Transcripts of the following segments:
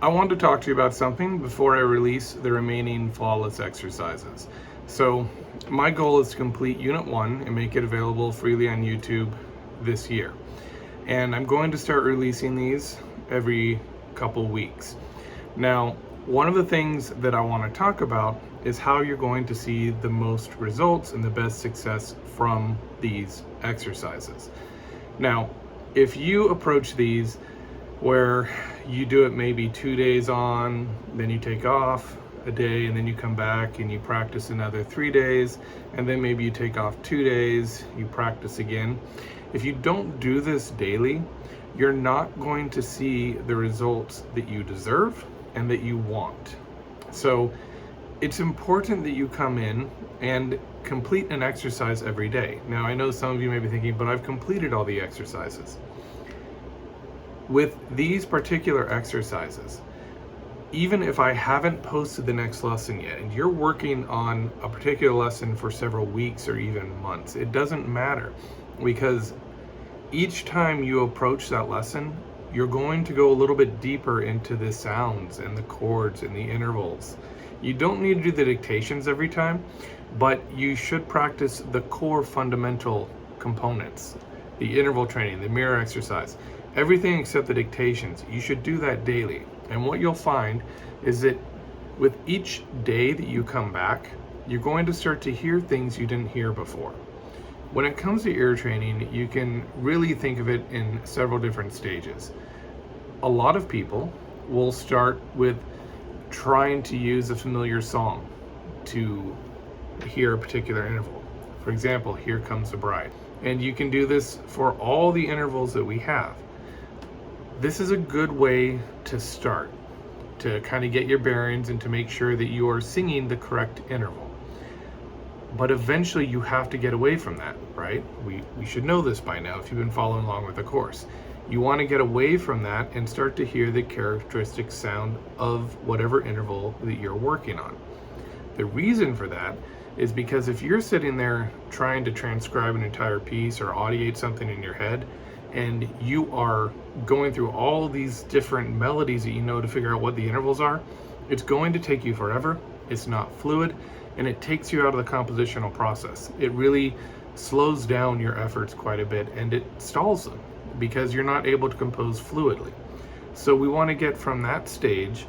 I wanted to talk to you about something before I release the remaining flawless exercises. So my goal is to complete Unit 1 and make it available freely on YouTube this year. And I'm going to start releasing these every couple weeks. Now, one of the things that I want to talk about is how you're going to see the most results and the best success from these exercises. Now, if you approach these where you do it maybe 2 days on, then you take off a day, and then you come back and you practice another 3 days, and then maybe you take off 2 days, you practice again. If you don't do this daily, you're not going to see the results that you deserve and that you want. So it's important that you come in and complete an exercise every day. Now, I know some of you may be thinking, but I've completed all the exercises. With these particular exercises, even if I haven't posted the next lesson yet, and you're working on a particular lesson for several weeks or even months, it doesn't matter, because each time you approach that lesson, you're going to go a little bit deeper into the sounds and the chords and the intervals. You don't need to do the dictations every time, but you should practice the core fundamental components, the interval training, the mirror exercise, everything except the dictations. You should do that daily. And what you'll find is that with each day that you come back, you're going to start to hear things you didn't hear before. When it comes to ear training, you can really think of it in several different stages. A lot of people will start with trying to use a familiar song to hear a particular interval. For example, Here Comes the Bride. And you can do this for all the intervals that we have. This is a good way to start, to kind of get your bearings and to make sure that you are singing the correct interval. But eventually you have to get away from that, right? We should know this by now if you've been following along with the course. You want to get away from that and start to hear the characteristic sound of whatever interval that you're working on. The reason for that is because if you're sitting there trying to transcribe an entire piece or audiate something in your head, and you are going through all these different melodies that you know to figure out what the intervals are, it's going to take you forever. It's not fluid, and it takes you out of the compositional process. It really slows down your efforts quite a bit, and it stalls them because you're not able to compose fluidly. So we want to get from that stage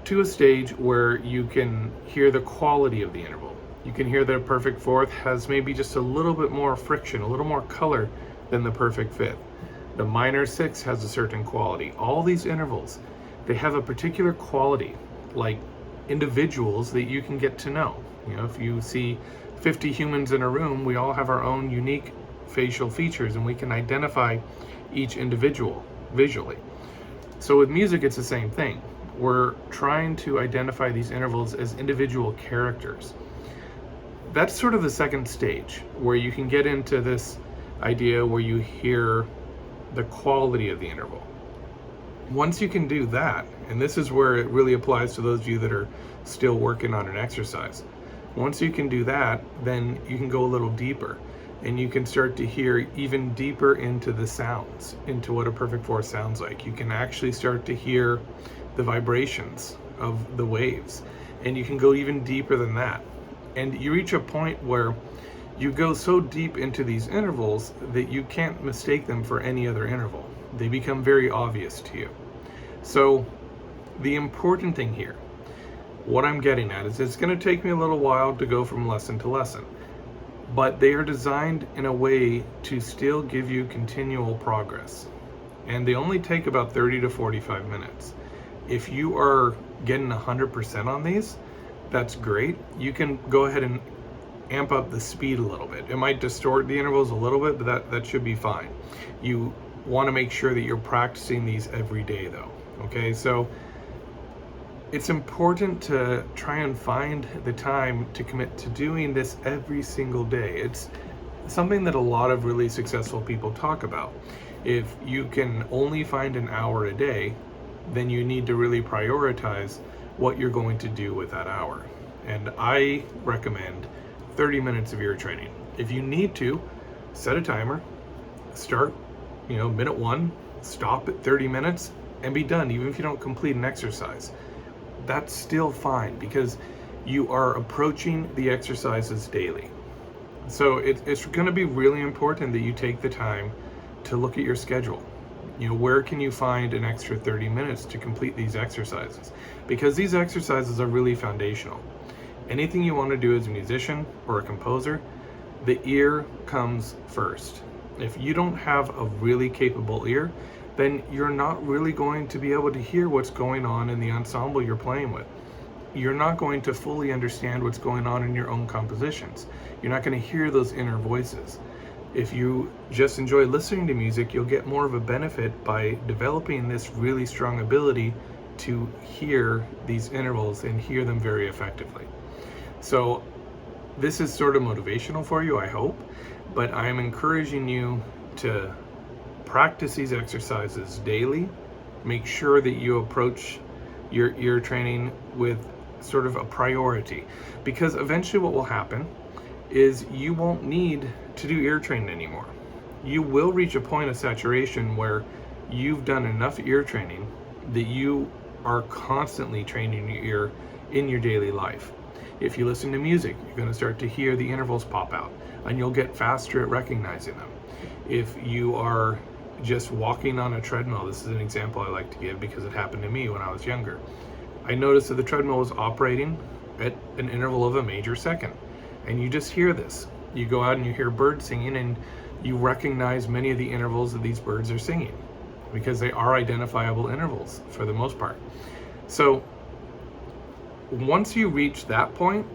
to a stage where you can hear the quality of the interval. You can hear that a perfect fourth has maybe just a little bit more friction, a little more color than the perfect fifth. The minor sixth has a certain quality. All these intervals, they have a particular quality, like individuals that you can get to know. You know, if you see 50 humans in a room, we all have our own unique facial features, and we can identify each individual visually. So with music, it's the same thing. We're trying to identify these intervals as individual characters. That's sort of the second stage, where you can get into this idea where you hear the quality of the interval. Once you can do that, and this is where it really applies to those of you that are still working on an exercise, once you can do that, then you can go a little deeper, and you can start to hear even deeper into the sounds, into what a perfect fourth sounds like. You can actually start to hear the vibrations of the waves, and you can go even deeper than that. And you reach a point where you go so deep into these intervals that you can't mistake them for any other interval. They become very obvious to you. So the important thing here, what I'm getting at, is it's going to take me a little while to go from lesson to lesson, but they are designed in a way to still give you continual progress. And they only take about 30 to 45 minutes. If you are getting 100% on these, that's great. You can go ahead and amp up the speed a little bit. It might distort the intervals a little bit, but that should be fine. You want to make sure that you're practicing these every day though, okay? So it's important to try and find the time to commit to doing this every single day. It's something that a lot of really successful people talk about. If you can only find an hour a day, then you need to really prioritize what you're going to do with that hour. And I recommend 30 minutes of ear training. If you need to, set a timer, start, minute 1, stop at 30 minutes, and be done, even if you don't complete an exercise. That's still fine because you are approaching the exercises daily. So it's going to be really important that you take the time to look at your schedule. Where can you find an extra 30 minutes to complete these exercises? Because these exercises are really foundational. Anything you want to do as a musician or a composer, the ear comes first. If you don't have a really capable ear, then you're not really going to be able to hear what's going on in the ensemble you're playing with. You're not going to fully understand what's going on in your own compositions. You're not going to hear those inner voices. If you just enjoy listening to music, you'll get more of a benefit by developing this really strong ability to hear these intervals and hear them very effectively. So this is sort of motivational for you, I hope, but I'm encouraging you to practice these exercises daily. Make sure that you approach your ear training with sort of a priority, because eventually what will happen is you won't need to do ear training anymore. You will reach a point of saturation where you've done enough ear training that you are constantly training your ear in your daily life. If you listen to music, you're going to start to hear the intervals pop out, and you'll get faster at recognizing them. If you are just walking on a treadmill, this is an example I like to give because it happened to me when I was younger. I noticed that the treadmill was operating at an interval of a major second, and you just hear this. You go out and you hear birds singing, and you recognize many of the intervals that these birds are singing because they are identifiable intervals for the most part. So once you reach that point,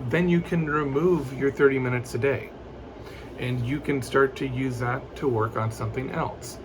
then you can remove your 30 minutes a day, and you can start to use that to work on something else.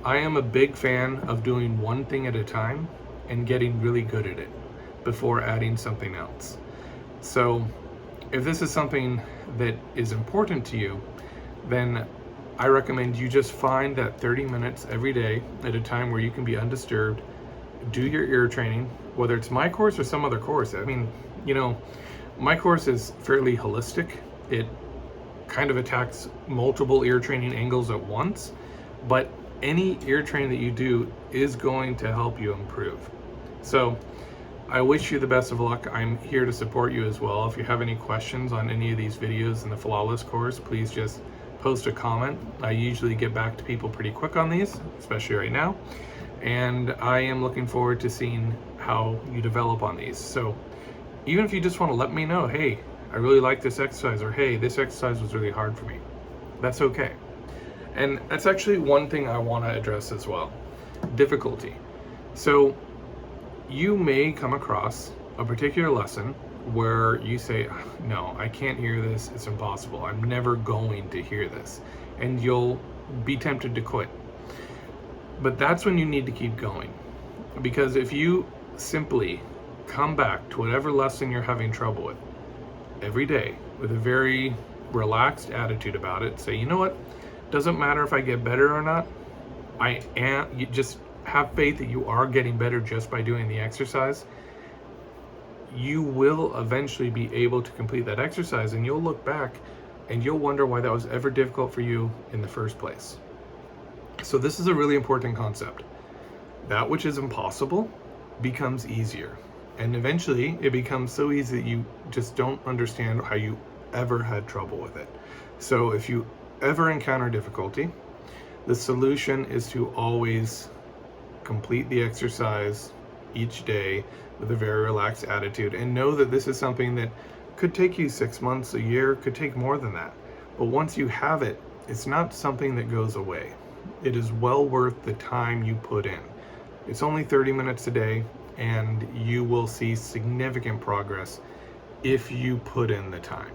I am a big fan of doing one thing at a time and getting really good at it before adding something else. So if this is something that is important to you, then I recommend you just find that 30 minutes every day at a time where you can be undisturbed, do your ear training, whether it's my course or some other course. I mean, my course is fairly holistic. It kind of attacks multiple ear training angles at once, but any ear training that you do is going to help you improve. So I wish you the best of luck. I'm here to support you as well. If you have any questions on any of these videos in the Flawless course, please just post a comment. I usually get back to people pretty quick on these, especially right now. And I am looking forward to seeing how you develop on these. So even if you just want to let me know, hey, I really like this exercise, or hey, this exercise was really hard for me, that's okay. And that's actually one thing I want to address as well, difficulty. So you may come across a particular lesson where you say, no, I can't hear this, it's impossible, I'm never going to hear this, and you'll be tempted to quit. But that's when you need to keep going, because if you simply come back to whatever lesson you're having trouble with every day with a very relaxed attitude about it, say, you know what, doesn't matter if I get better or not, you just have faith that you are getting better just by doing the exercise. You will eventually be able to complete that exercise, and you'll look back and you'll wonder why that was ever difficult for you in the first place. So this is a really important concept. That which is impossible becomes easier, and eventually it becomes so easy that you just don't understand how you ever had trouble with it. So if you ever encounter difficulty, the solution is to always complete the exercise each day with a very relaxed attitude, and know that this is something that could take you 6 months, a year, could take more than that. But once you have it, it's not something that goes away. It is well worth the time you put in. It's only 30 minutes a day, and you will see significant progress if you put in the time.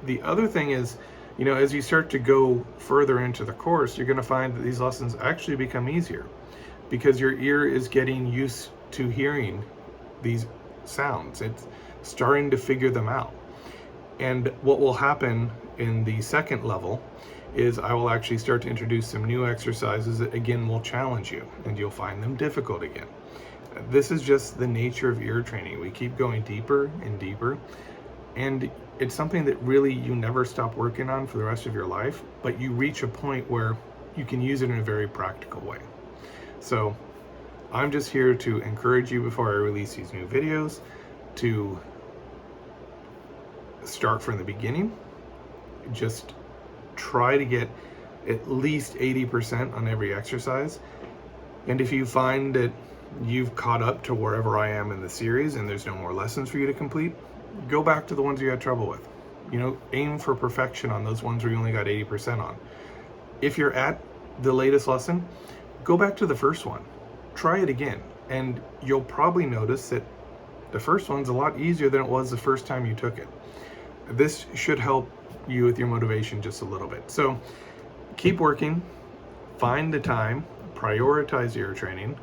The other thing is, as you start to go further into the course, you're going to find that these lessons actually become easier because your ear is getting used to hearing these sounds. It's starting to figure them out. And what will happen in the second level is I will actually start to introduce some new exercises that again will challenge you, and you'll find them difficult again. This is just the nature of ear training. We keep going deeper and deeper, and it's something that really you never stop working on for the rest of your life, but you reach a point where you can use it in a very practical way. So I'm just here to encourage you before I release these new videos to start from the beginning. Just try to get at least 80% on every exercise. And if you find that you've caught up to wherever I am in the series and there's no more lessons for you to complete, go back to the ones you had trouble with. You know, aim for perfection on those ones where you only got 80% on. If you're at the latest lesson, go back to the first one. Try it again, and you'll probably notice that the first one's a lot easier than it was the first time you took it. This should help you with your motivation just a little bit. So keep working, find the time, prioritize your training,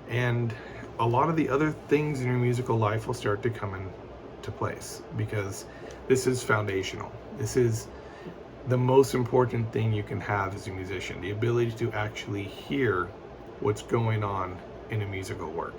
and a lot of the other things in your musical life will start to come into place, because this is foundational. This is the most important thing you can have as a musician, the ability to actually hear what's going on in a musical work.